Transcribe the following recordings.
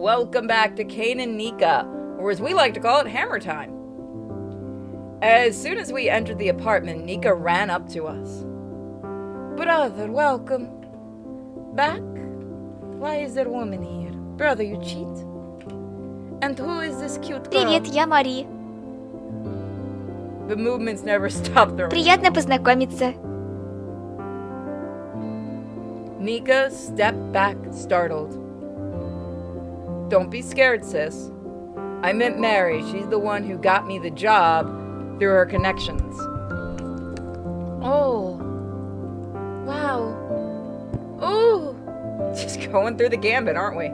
welcome back to Cain and Nica, or as we like to call it, Hammer Time. As soon as we entered the apartment, Nica ran up to us. Brother, welcome. Back? Why is there a woman here? Brother, you cheat? And who is this cute girl? Привет, я Мари. The movements never stopped. Приятно познакомиться. Nica stepped back, startled. Don't be scared, sis. I meant Mary. She's the one who got me the job through her connections. Oh. Wow. Ooh. Just going through the gambit, aren't we?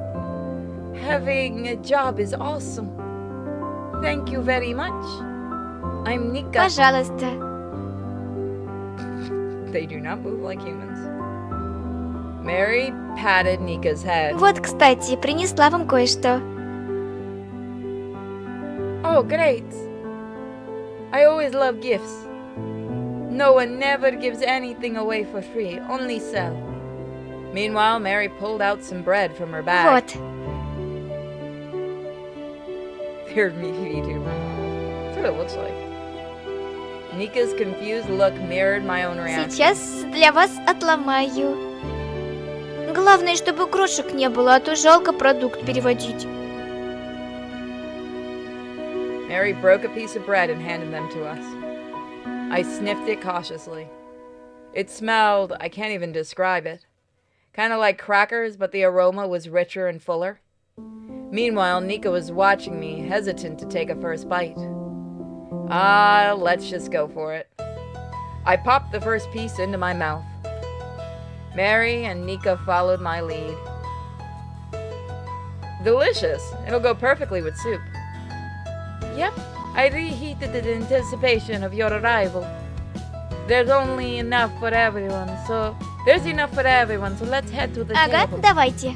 Having a job is awesome. Thank you very much. I'm Nica. Пожалуйста. They do not move like humans. Mary patted Nica's head. Вот, кстати, принесла вам кое-что. Oh, great. I always love gifts. No one never gives anything away for free, only sell. Meanwhile, Mary pulled out some bread from her bag. Вот. They're meaty too. That's what it looks like. Nica's confused look mirrored my own reaction. Сейчас для вас отломаю. Главное, чтобы крошек не было, а то жалко продукт переводить. Mary broke a piece of bread and handed them to us. I sniffed it cautiously. It smelled, I can't even describe it. Kind of like crackers, but the aroma was richer and fuller. Meanwhile, Nica was watching me, hesitant to take a first bite. Let's just go for it. I popped the first piece into my mouth. Mary and Nica followed my lead. Delicious. It'll go perfectly with soup. Yep, I reheated it in anticipation of your arrival. There's enough for everyone, so let's head to the Ага, table. давайте.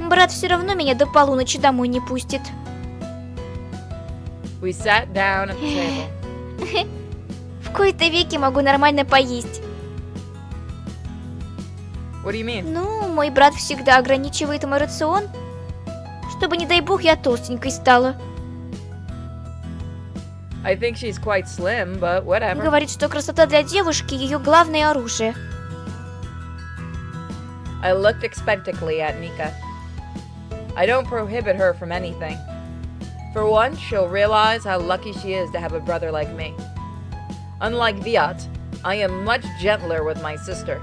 Брат все равно меня до полуночи домой не пустит. We sat down at the table. В кои-то веки могу нормально поесть. What do you mean? Ну, мой брат всегда ограничивает мой рацион, чтобы, не дай бог, я толстенькой стала. I think she's quite slim, but whatever. Говорит, что красота для девушки ее главное оружие. I looked expectantly at Nica. I don't prohibit her from anything. For once, she'll realize how lucky she is to have a brother like me. Unlike Viat, I am much gentler with my sister.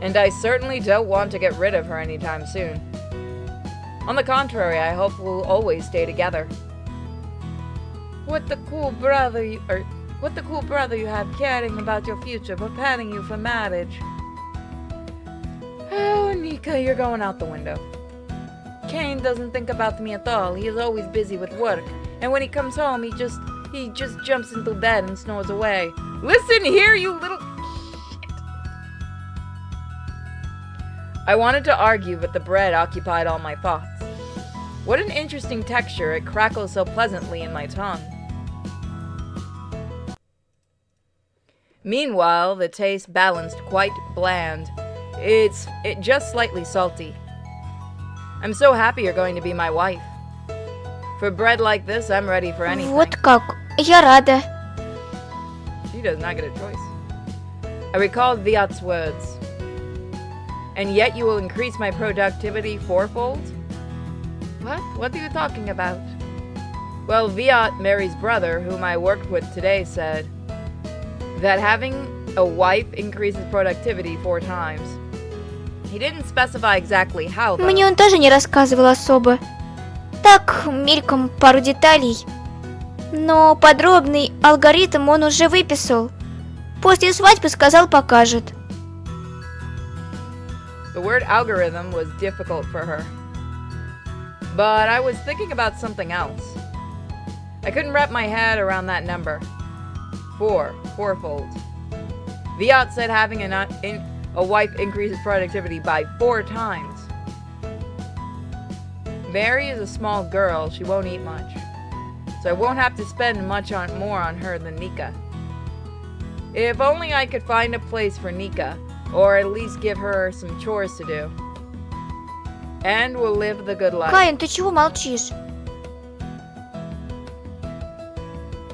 And I certainly don't want to get rid of her anytime soon. On the contrary, I hope we'll always stay together. What the cool brother you have caring about your future, preparing you for marriage. Oh, Nica, you're going out the window. Cain doesn't think about me at all. He is always busy with work. And when he comes home, he just jumps into bed and snores away. Listen here, you little shit. I wanted to argue, but the bread occupied all my thoughts. What an interesting texture. It crackles so pleasantly in my tongue. Meanwhile, the taste balanced quite bland. It's just slightly salty. I'm so happy you're going to be my wife. For bread like this, I'm ready for anything. Вот как. Я рада. She does not get a choice. I recalled Viat's words. And yet you will increase my productivity fourfold? What? What are you talking about? Well, Viat, Mary's brother, whom I worked with today, said that having a wife increases productivity 4 times. He didn't specify exactly how, though. Мне он тоже не рассказывал особо. Так, мельком пару деталей. Но подробный алгоритм он уже выписал. После свадьбы сказал, покажет. The word algorithm was difficult for her. But I was thinking about something else. I couldn't wrap my head around that number. 4-fold. Viat said having a wife increases productivity by 4 times. Mary is a small girl. She won't eat much. So I won't have to spend more on her than Nica. If only I could find a place for Nica, or at least give her some chores to do. And we'll live the good life. Каин, ты чего молчишь?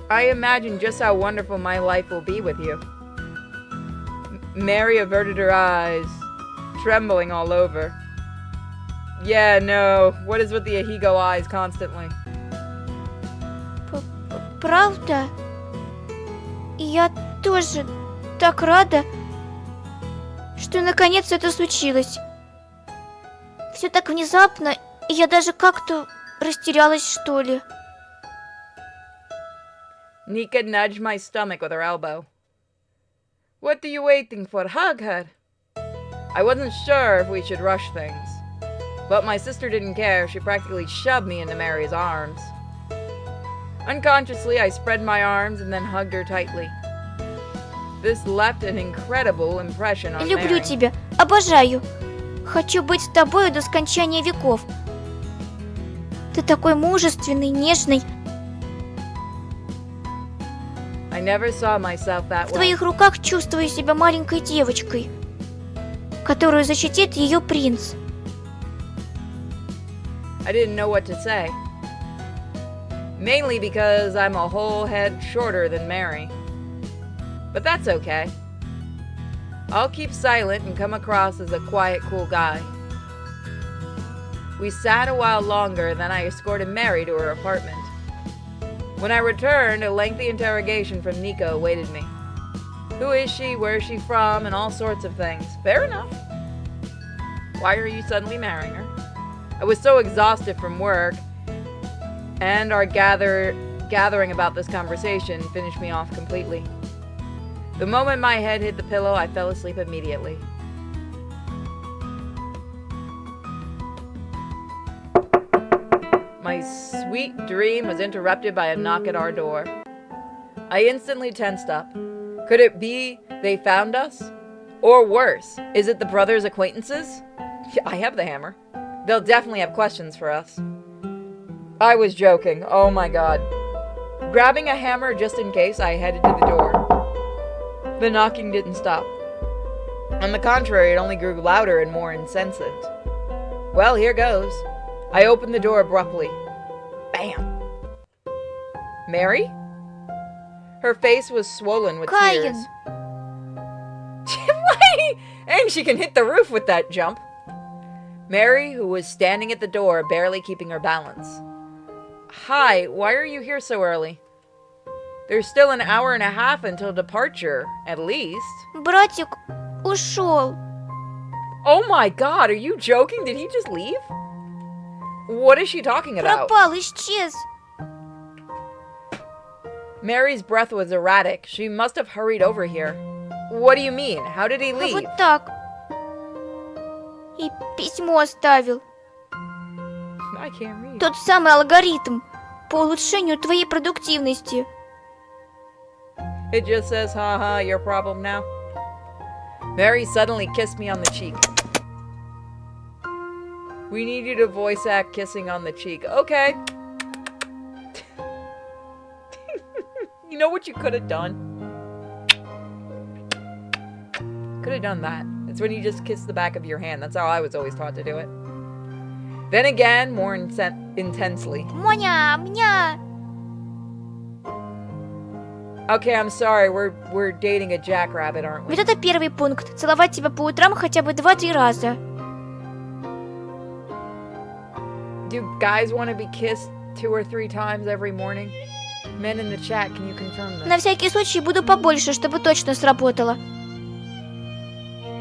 I imagine just how wonderful my life will be with you. Mary averted her eyes, trembling all over. Yeah, no. What is with the Ahigo eyes constantly? Правда? Я тоже так рада, что наконец это случилось. Все так внезапно, и я даже как-то растерялась, что ли. Nica nudged my stomach with her elbow. What are you waiting for? Hug her. I wasn't sure if we should rush things. But my sister didn't care. She practically shoved me into Mary's arms. Unconsciously, I spread my arms and then hugged her tightly. This left an incredible impression on Люблю Mary. тебя, обожаю. Хочу быть с тобою до скончания веков. Ты такой мужественный, нежный. I never saw myself that В way. твоих руках чувствую себя маленькой девочкой, которую защитит ее принц. I didn't know what to say. Mainly because I'm a whole head shorter than Mary. But that's okay. I'll keep silent and come across as a quiet, cool guy. We sat a while longer, then I escorted Mary to her apartment. When I returned, a lengthy interrogation from Nica awaited me. Who is she, where is she from, and all sorts of things. Fair enough. Why are you suddenly marrying her? I was so exhausted from work, and our gathering about this conversation finished me off completely. The moment my head hit the pillow, I fell asleep immediately. My sweet dream was interrupted by a knock at our door. I instantly tensed up. Could it be they found us? Or worse, is it the brothers' acquaintances? I have the hammer. They'll definitely have questions for us. I was joking. Oh my god. Grabbing a hammer just in case, I headed to the door. The knocking didn't stop. On the contrary, it only grew louder and more incessant. Well, here goes. I opened the door abruptly. Bam! Mary? Her face was swollen with Cain. tears. Why? And she can hit the roof with that jump. Mary, who was standing at the door, barely keeping her balance. Hi, why are you here so early? There's still an hour and a half until departure, at least. Братик ушел. Oh my god, are you joking? Did he just leave? What is she talking about? Пропал, исчез. Mary's breath was erratic. She must have hurried over here. What do you mean? How did he leave? Вот так. И письмо оставил. I can't read. Тот самый алгоритм по улучшению твоей продуктивности. It just says, haha, your problem now. Mary suddenly kissed me on the cheek. We need you to voice act kissing on the cheek. Okay. You know what you could have done? Could have done that. It's when you just kiss the back of your hand. That's how I was always taught to do it. Then again, more intensely. Моня, меня. Okay, I'm sorry. We're dating a jackrabbit, aren't we? Вот это первый пункт. Целовать тебя по утрам хотя бы 2-3 раза. Do guys want to be kissed 2 or 3 times every morning? Men in the chat, can you confirm that? На всякий случай буду побольше, чтобы точно сработало.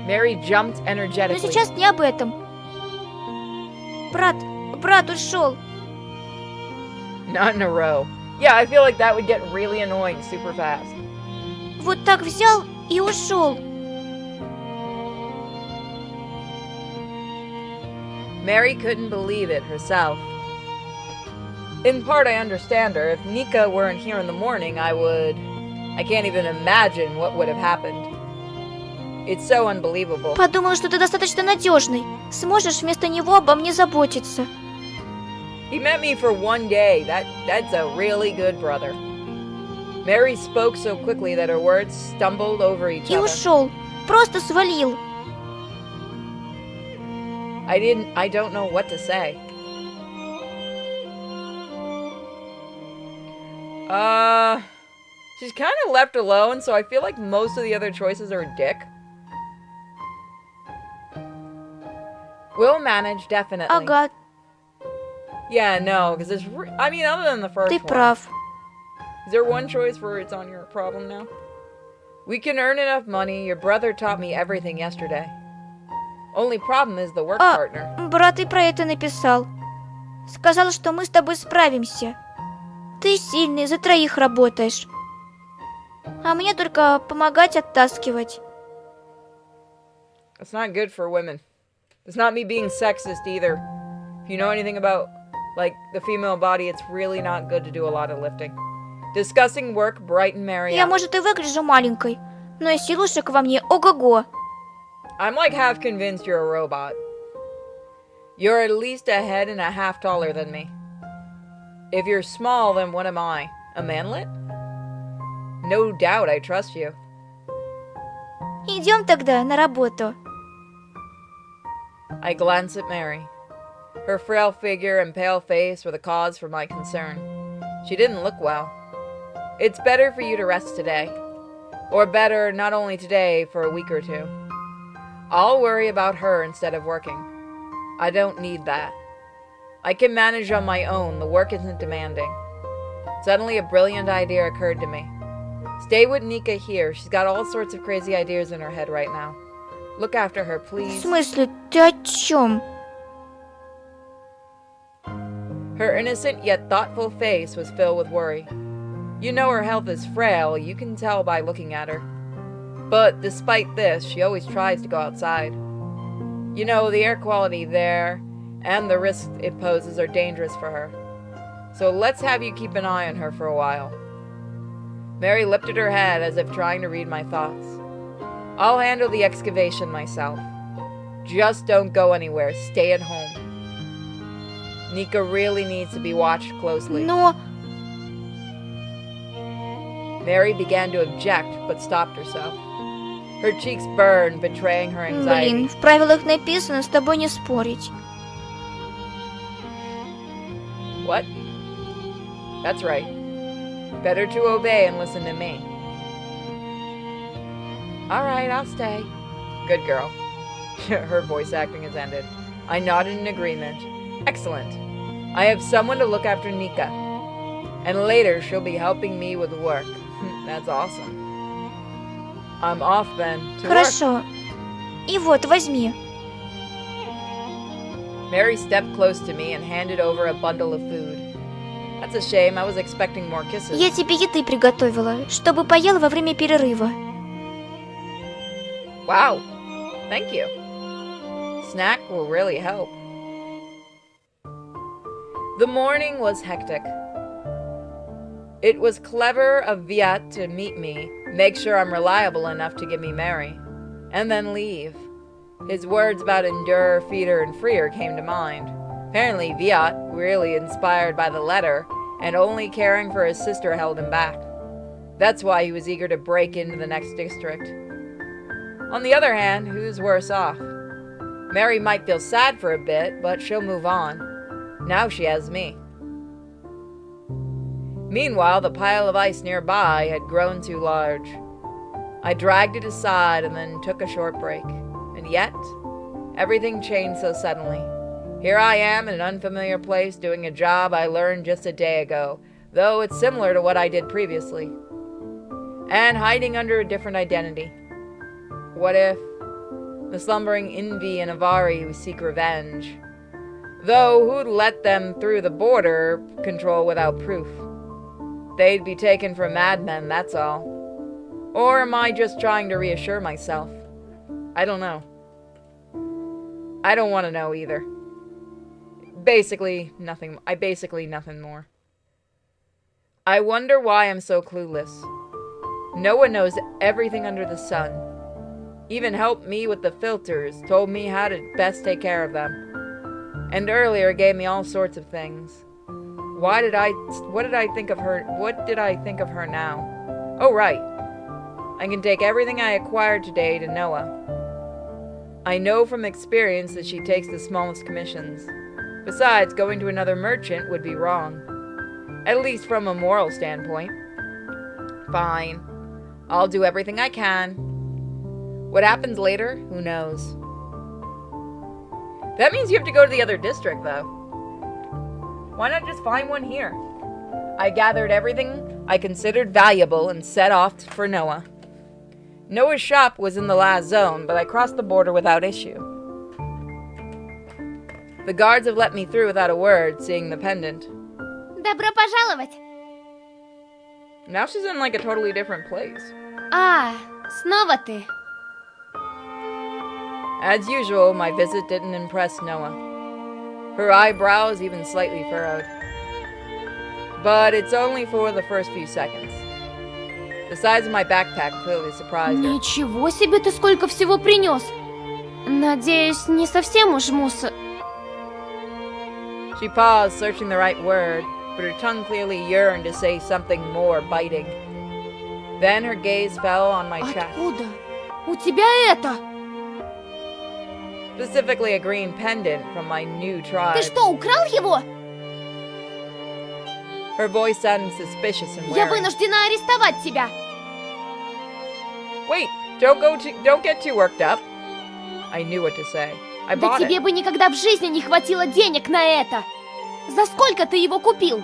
Mary jumped Но energetically. сейчас не об этом. Брат ушел. Not in a row. Yeah, I feel like that would get really annoying super fast. Вот так взял и ушел. Mary couldn't believe it herself. In part, I understand her. If Nica weren't here in the morning, I can't even imagine what would have happened. It's so unbelievable. Подумал, что ты достаточно надежный. Сможешь вместо него обо мне заботиться. He met me for 1 day. That's a really good brother. Mary spoke so quickly that her words stumbled over each И other. ушел. Просто свалил. I don't know what to say. She's kind of left alone, so I feel like most of the other choices are a dick. We'll manage, definitely. Ага, Yeah, no, because I mean, other than the first ты one. прав. Is there one choice where it's on your problem now? We can earn enough money. Your brother taught me everything yesterday. Only problem is the work partner. Брат и про это написал. Сказал, что мы с тобой справимся. Ты сильный, за троих работаешь. А мне только помогать оттаскивать. It's not good for women. It's not me being sexist either. If you know anything about, like, the female body, it's really not good to do a lot of lifting. Discussing work, bright and merry. Я, может, и выгляжу маленькой, но и силушек во мне ого-го. I'm like half convinced you're a robot. You're at least a head and a half taller than me. If you're small, then what am I? A manlet? No doubt I trust you. Идем тогда на работу. I glance at Mary. Her frail figure and pale face were the cause for my concern. She didn't look well. It's better for you to rest today. Or better, not only today, for a week or two. I'll worry about her instead of working. I don't need that. I can manage on my own. The work isn't demanding. Suddenly a brilliant idea occurred to me. Stay with Nica here. She's got all sorts of crazy ideas in her head right now. Look after her, В please. смысле, ты о чем? Her innocent yet thoughtful face was filled with worry. You know her health is frail, you can tell by looking at her. But despite this, she always tries to go outside. You know, the air quality there and the risks it poses are dangerous for her. So let's have you keep an eye on her for a while. Mary lifted her head as if trying to read my thoughts. I'll handle the excavation myself. Just don't go anywhere. Stay at home. Nica really needs to be watched closely. Но... Mary began to object, but stopped herself. Her cheeks burned, betraying her anxiety. Блин, в правилах написано с тобой не спорить. What? That's right. Better to obey and listen to me. All right, I'll stay. Good girl. Her voice acting has ended. I nodded in agreement. Excellent. I have someone to look after Nica. And later she'll be helping me with work. That's awesome. I'm off then. To Хорошо. И вот, возьми. Mary stepped close to me and handed over a bundle of food. That's a shame. I was expecting more kisses. Я тебе еды приготовила, чтобы поел во время перерыва. Wow. Thank you. Snack will really help. The morning was hectic. It was clever of Viat to meet me, make sure I'm reliable enough to give me Mary, and then leave. His words about endure, feeder, and freer came to mind. Apparently Viat, really inspired by the letter, and only caring for his sister held him back. That's why he was eager to break into the next district. On the other hand, who's worse off? Mary might feel sad for a bit, but she'll move on. Now she has me. Meanwhile, the pile of ice nearby had grown too large. I dragged it aside and then took a short break. And yet, everything changed so suddenly. Here I am in an unfamiliar place doing a job I learned just a day ago, though it's similar to what I did previously. And hiding under a different identity. What if the slumbering Invi and Avari who seek revenge? Though who'd let them through the border control without proof? They'd be taken for madmen, that's all. Or am I just trying to reassure myself? I don't know. I don't want to know either. Basically nothing more. I wonder why I'm so clueless. No one knows everything under the sun. Even helped me with the filters, told me how to best take care of them. And earlier gave me all sorts of things. What did I think of her now? Oh, right. I can take everything I acquired today to Noah. I know from experience that she takes the smallest commissions. Besides, going to another merchant would be wrong. At least from a moral standpoint. Fine. I'll do everything I can. What happens later, who knows? That means you have to go to the other district, though. Why not just find one here? I gathered everything I considered valuable and set off for Noah. Noah's shop was in the last zone, but I crossed the border without issue. The guards have let me through without a word, seeing the pendant. Добро пожаловать! Now she's in like a totally different place. Снова ты. As usual, my visit didn't impress Noah. Her eyebrows even slightly furrowed. But it's only for the first few seconds. The size of my backpack clearly surprised her. Ничего себе ты сколько всего принес! Надеюсь, не совсем уж She paused, searching the right word, but her tongue clearly yearned to say something more biting. Then her gaze fell on my chest. Откуда? У тебя это? Specifically a green pendant from my new tribe. Ты что, украл его? Her voice sounded suspicious and Я wary. вынуждена арестовать тебя. Wait, don't get too worked up. I knew what to say. I Да bought тебе it. бы никогда в жизни не хватило денег на это. За сколько ты его купил?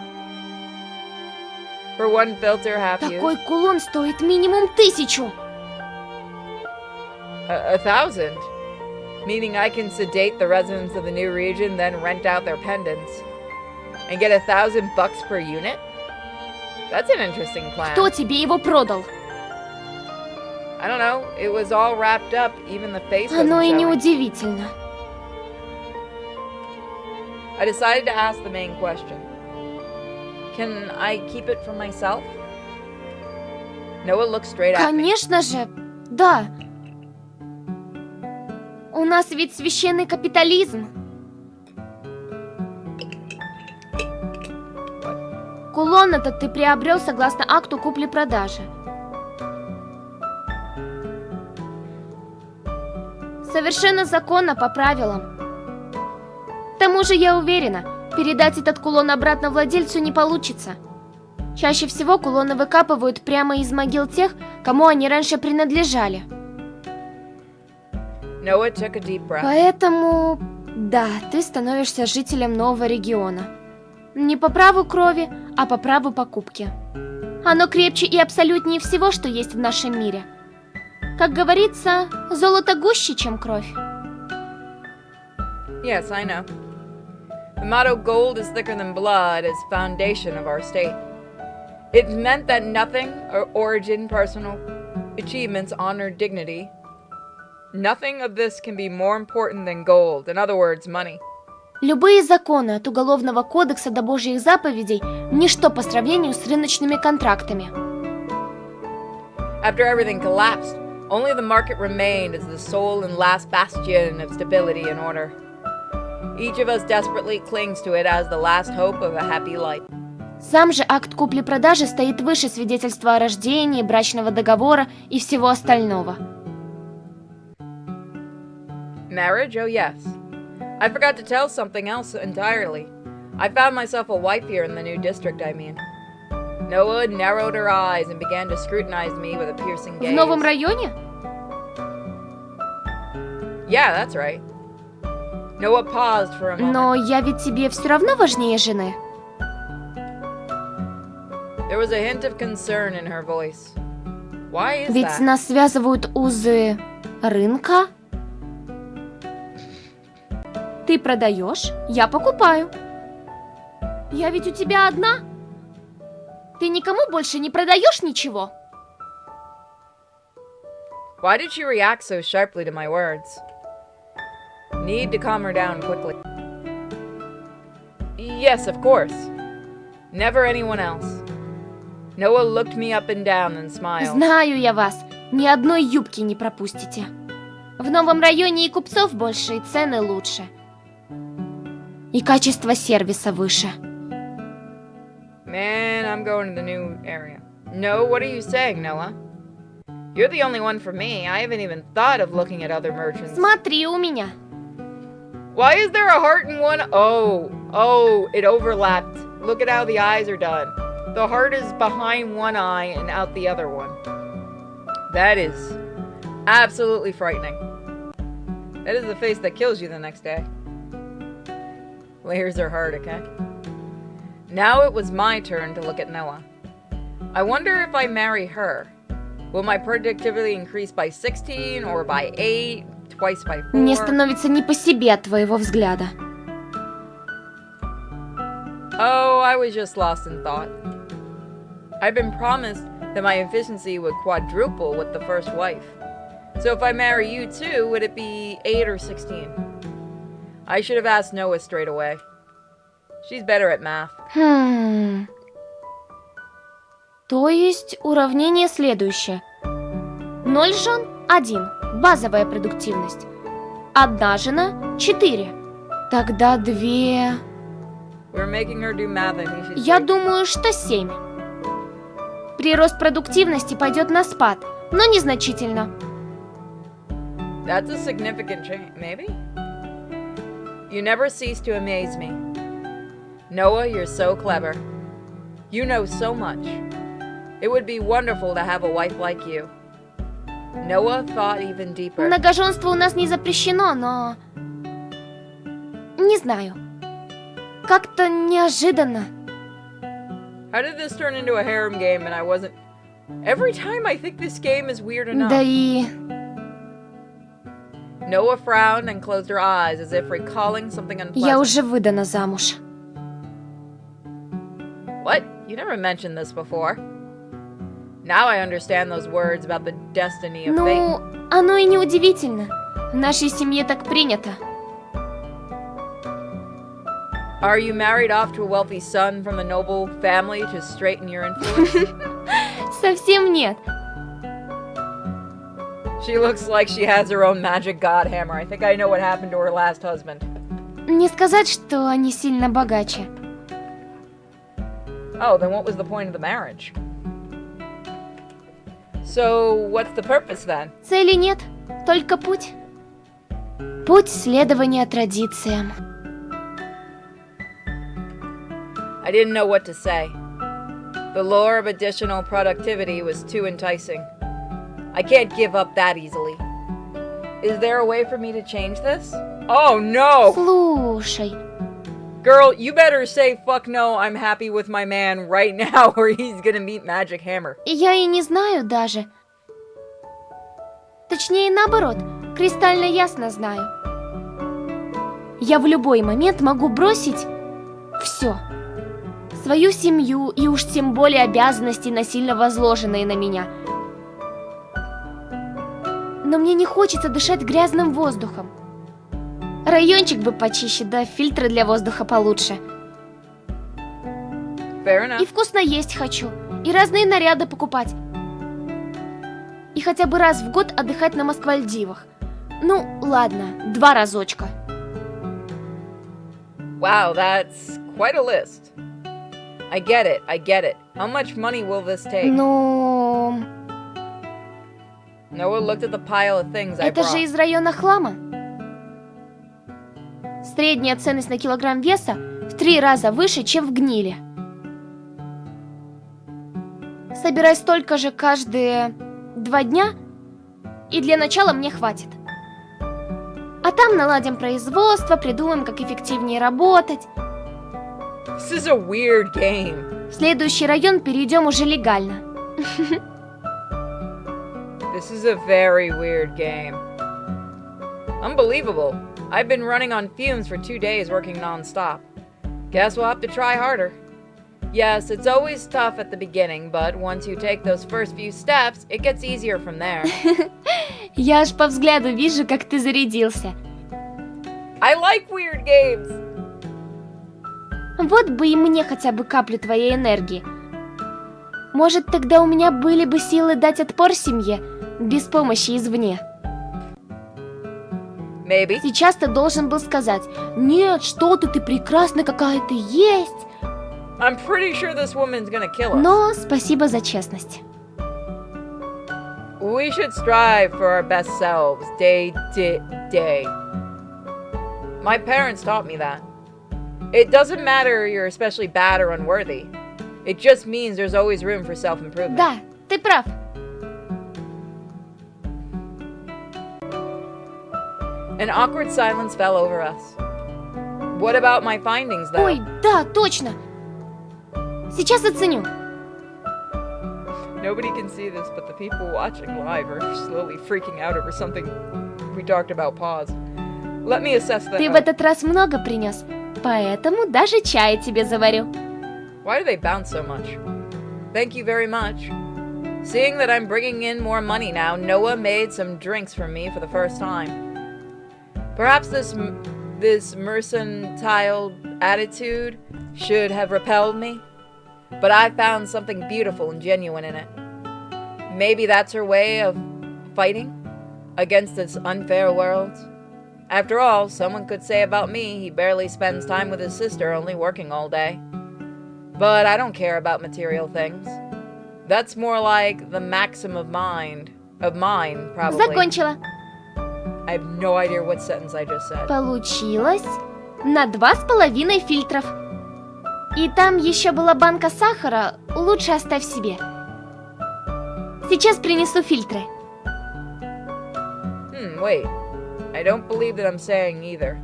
For one filter half Такой used. кулон стоит минимум 1000. 1,000. Meaning I can sedate the residents of the new region, then rent out their pendants. And get $1,000 per unit? That's an interesting plan. Кто тебе его продал? I don't know. It was all wrapped up, even the face wasn't Оно и не showing. удивительно. I decided to ask the main question. Can I keep it for myself? Noah looked straight at me. Конечно же, да. У нас ведь священный капитализм. Кулон этот ты приобрел согласно акту купли-продажи. Совершенно законно, по правилам. К тому же я уверена, передать этот кулон обратно владельцу не получится. Чаще всего кулоны выкапывают прямо из могил тех, кому они раньше принадлежали. Noah took a deep breath. Поэтому, да, ты становишься жителем нового региона. Не по праву крови, а по праву покупки. Оно крепче и абсолютнее всего, что есть в нашем мире. Как говорится, золото гуще, чем кровь. Yes, I know. The motto "gold is thicker than blood" is foundation of our state. It meant that nothing, or origin, personal achievements, honor, dignity, nothing of this can be more important than gold. In other words, money. Любые законы от Уголовного кодекса до Божьих заповедей – ничто по сравнению с рыночными контрактами. After everything collapsed, only the market remained as the sole and last bastion of stability and order. Each of us desperately clings to it as the last hope of a happy life. Сам же акт купли-продажи стоит выше свидетельства о рождении, брачного договора и всего остального. Marriage? Oh yes. I forgot to tell something else entirely. I found myself a wife here in the new district, I mean. Noah narrowed her eyes and began to scrutinize me with a piercing В gaze. новом районе? Yeah, that's right. Noah paused for a moment. Но я ведь тебе все равно важнее жены. There was a hint of concern in her voice. Why is Ведь that? нас связывают узы рынка. Ты продаешь, я покупаю. Я ведь у тебя одна. Ты никому больше не продаешь ничего. Why did she react so sharply to my words? Need to calm her down quickly. Yes, of course. Never anyone else. Noah looked me up and down and smiled. Знаю я вас, ни одной юбки не пропустите. В новом районе и купцов больше, и цены лучше. И качество сервиса выше. Man, I'm going to the new area. No, what are you saying, Noah? You're the only one for me. I haven't even thought of looking at other merchants. Смотри у меня. Why is there a heart in one? Oh, it overlapped. Look at how the eyes are done. The heart is behind one eye and out the other one. That is absolutely frightening. That is the face that kills you the next day. Well, here's her heart, okay? Now it was my turn to look at Noah. I wonder if I marry her, will my productivity increase by 16 or by 8, twice by 4? Мне становится не по себе от твоего взгляда. Oh, I was just lost in thought. I've been promised that my efficiency would quadruple with the first wife. So if I marry you too, would it be 8 or 16? I should have asked Noah straight away. She's better at math. То есть уравнение следующее. 0 жен – 1. Базовая продуктивность. 1 жена – 4. Тогда 2... We're making her do math, I think she's Я right. думаю, что 7. Прирост продуктивности пойдет на спад, но незначительно. That's a significant change, maybe? You never cease to amaze me. Noah, you're so clever. You know so much. It would be wonderful to have a wife like you. Noah thought even deeper. Многоженство у нас не запрещено, но... Не знаю. Как-то неожиданно. How did this turn into a harem game and I wasn't... Every time I think this game is weird enough. Да и... Noah frowned and closed her eyes as if recalling something unpleasant. Я уже выдана замуж. What? You never mentioned this before. Now I understand those words about the destiny of fate. Ну, оно и не удивительно. В нашей семье так принято. Are you married off to a wealthy son from the noble family to straighten your influence? Совсем нет. She looks like she has her own magic god hammer. I think I know what happened to her last husband. Не сказать, что они сильно богаче. Oh, then what was the point of the marriage? So, what's the purpose then? Цели нет, только путь. Путь следования традициям. I didn't know what to say. The lure of additional productivity was too enticing. I can't give up that easily. Is there a way for me to change this? Oh no! Слушай, Girl, you better say fuck no, I'm happy with my man right now or he's gonna meet Magic Hammer. я и не знаю даже. Точнее, наоборот, кристально ясно знаю. Я в любой момент могу бросить все. Свою семью и уж тем более обязанности, насильно возложенные на меня. Но мне не хочется дышать грязным воздухом. Райончик бы почище, да фильтры для воздуха получше. Fair enough. И вкусно есть хочу, и разные наряды покупать. И хотя бы раз в год отдыхать на Москвальдивах. Ну, ладно, 2 разочка. Wow, that's quite a list. I get it. How much money will this take? Ну... Noah looked at the pile of things I Это же brought. из района хлама. Средняя ценность на килограмм веса в 3 раза выше, чем в гниле. Собирай столько же каждые 2 дня, и для начала мне хватит. А там наладим производство, придумаем, как эффективнее работать. This is a weird game. В следующий район перейдем уже легально. This is a very weird game. Unbelievable. I've been running on fumes for 2 days working non-stop. Guess we'll have to try harder. Yes, it's always tough at the beginning, but once you take those first few steps, it gets easier from there. Я аж по взгляду вижу, как ты зарядился. I like weird games. Вот бы и мне хотя бы каплю твоей энергии. Может, тогда у меня были бы силы дать отпор семье без помощи извне. Maybe. Сейчас ты должен был сказать: «Нет, что ты прекрасна, какая ты есть». I'm pretty sure this woman's gonna kill us. Но спасибо за честность. We should strive for our best selves, day. My parents taught me that. It doesn't matter you're especially bad or unworthy. It just means there's always room for self-improvement. Да, ты прав. An awkward silence fell over us. What about my findings, though? Ой, да, точно. Сейчас оценю. Nobody can see this, but the people watching live are slowly freaking out over something we talked about. Pause. Let me assess the... Ты в этот раз много принес, поэтому даже чай тебе заварю. Why do they bounce so much? Thank you very much. Seeing that I'm bringing in more money now, Noah made some drinks for me for the first time. Perhaps this mercantile attitude should have repelled me, but I found something beautiful and genuine in it. Maybe that's her way of fighting against this unfair world. After all, someone could say about me he barely spends time with his sister, only working all day. But I don't care about material things. That's more like the maxim of mine, probably. Закончила. I have no idea what sentence I just said. Получилось на 2,5 фильтров. И там еще была банка сахара, лучше оставь себе. Сейчас принесу фильтры. Wait. I don't believe that I'm saying either.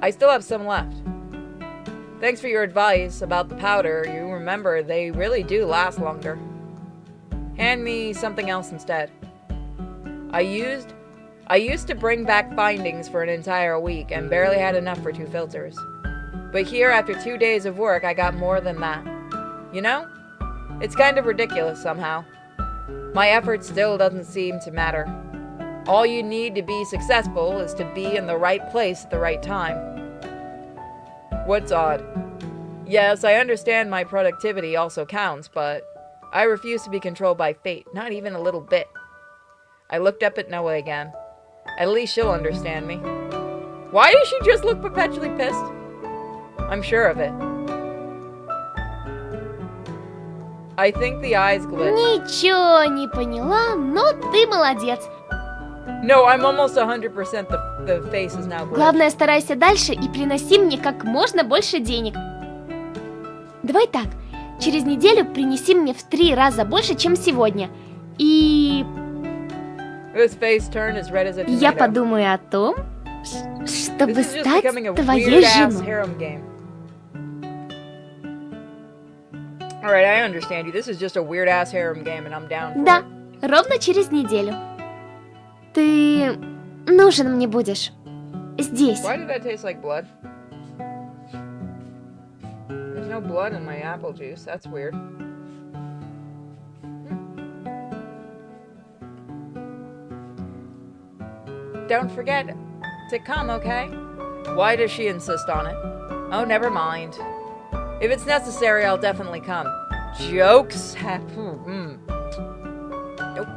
I still have some left. Thanks for your advice about the powder. You remember, they really do last longer. Hand me something else instead. I used to bring back findings for an entire week and barely had enough for 2 filters. But here, after 2 days of work, I got more than that. You know? It's kind of ridiculous somehow. My effort still doesn't seem to matter. All you need to be successful is to be in the right place at the right time. What's odd? Yes, I understand my productivity also counts, but I refuse to be controlled by fate, not even a little bit. I looked up at Noah again. At least she'll understand me. Why does she just look perpetually pissed? I'm sure of it. I think the eyes glitch. Ничего не поняла, но ты молодец. No, I'm almost 100% the face is now glitched. Главное, старайся дальше и приноси мне как можно больше денег. Давай так, через неделю принеси мне в 3 раза больше, чем сегодня. И... This face turned as red as a tomato. Я подумаю о том, чтобы This is just стать becoming a твоей weird-ass женой. harem game. Alright, I understand you. This is just a weird-ass harem game and I'm down for Да, it. ровно через неделю. Ты нужен мне будешь. Здесь. Why did that taste like blood? There's no blood in my apple juice. That's weird. Don't forget to come, okay? Why does she insist on it? Oh, never mind. If it's necessary, I'll definitely come. Jokes? Nope.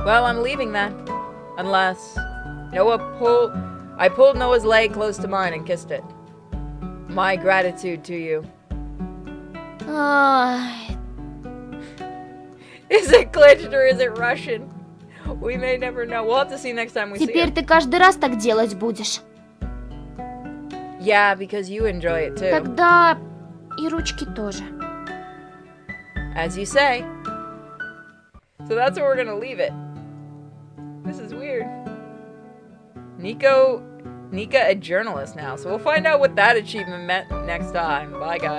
Well, I'm leaving then. Unless... I pulled Noah's leg close to mine and kissed it. My gratitude to you. Ай, Is it glitched or is it Russian? We may never know. We'll have to see next time we see теперь it. ты каждый раз так делать будешь. Yeah, because you enjoy it too. Тогда и ручки тоже. As you say. So that's where we're gonna leave it. This is weird. Nica a journalist now. So we'll find out what that achievement meant next time. Bye, guys.